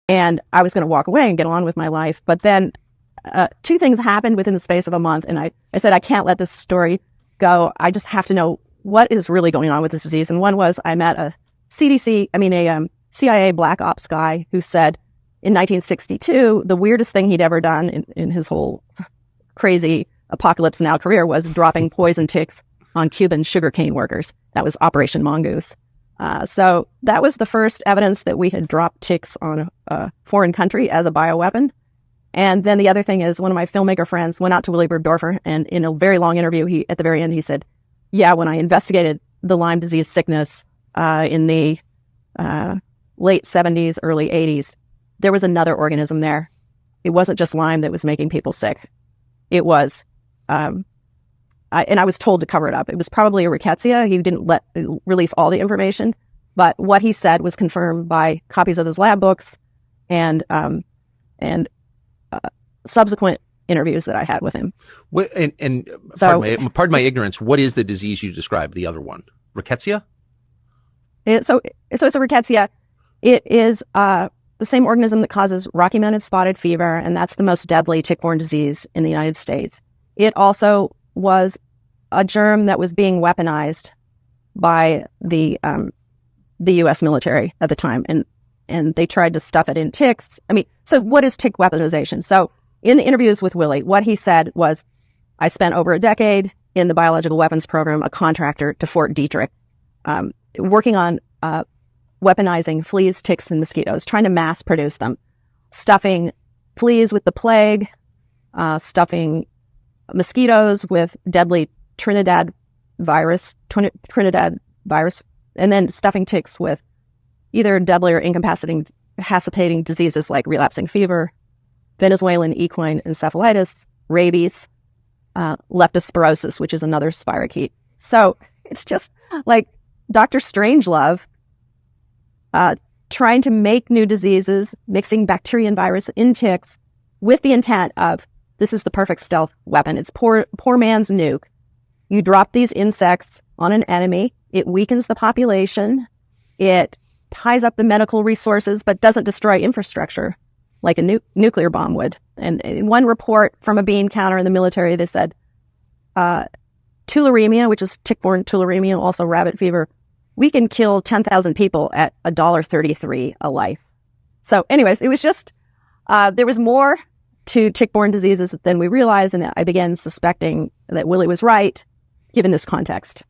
and I was going to walk away and get on with my life. But then two things happened within the space of a month, and I said, I can't let this story go. I just have to know what is really going on with this disease. And one was I met a CIA black ops guy who said in 1962, the weirdest thing he'd ever done in his whole crazy apocalypse now career was dropping poison ticks on Cuban sugarcane workers. That was Operation Mongoose. So that was the first evidence that we had dropped ticks on a foreign country as a bioweapon. And then the other thing is one of my filmmaker friends went out to Willy Burgdorfer, and in a very long interview, at the very end, he said, yeah, when I investigated the Lyme disease sickness in the late 70s, early 80s, there was another organism there. It wasn't just Lyme that was making people sick. It was, and I was told to cover it up. It was probably a rickettsia. He didn't release all the information, but what he said was confirmed by copies of his lab books and subsequent interviews that I had with him. Pardon my ignorance. What is the disease you described? The other one, rickettsia? So it's a rickettsia. It is the same organism that causes Rocky Mountain spotted fever, and that's the most deadly tick-borne disease in the United States. It also was a germ that was being weaponized by the U.S. military at the time, and they tried to stuff it in ticks. So what is tick weaponization? So in the interviews with Willie, what he said was, I spent over a decade in the biological weapons program, a contractor to Fort Detrick, working on weaponizing fleas, ticks, and mosquitoes, trying to mass produce them, stuffing fleas with the plague, stuffing mosquitoes with deadly Trinidad virus, and then stuffing ticks with either deadly or incapacitating diseases like relapsing fever, Venezuelan equine encephalitis, rabies, leptospirosis, which is another spirochete. So it's just like Dr. Strangelove trying to make new diseases, mixing bacteria and virus in ticks with the intent of, this is the perfect stealth weapon. It's poor man's nuke. You drop these insects on an enemy. It weakens the population. It ties up the medical resources, but doesn't destroy infrastructure like a nuclear bomb would. And in one report from a bean counter in the military, they said, tularemia, which is tick-borne tularemia, also rabbit fever, we can kill 10,000 people at $1.33 a life. So anyways, it was just, there was more to tick-borne diseases than we realized, and I began suspecting that Willie was right, given this context.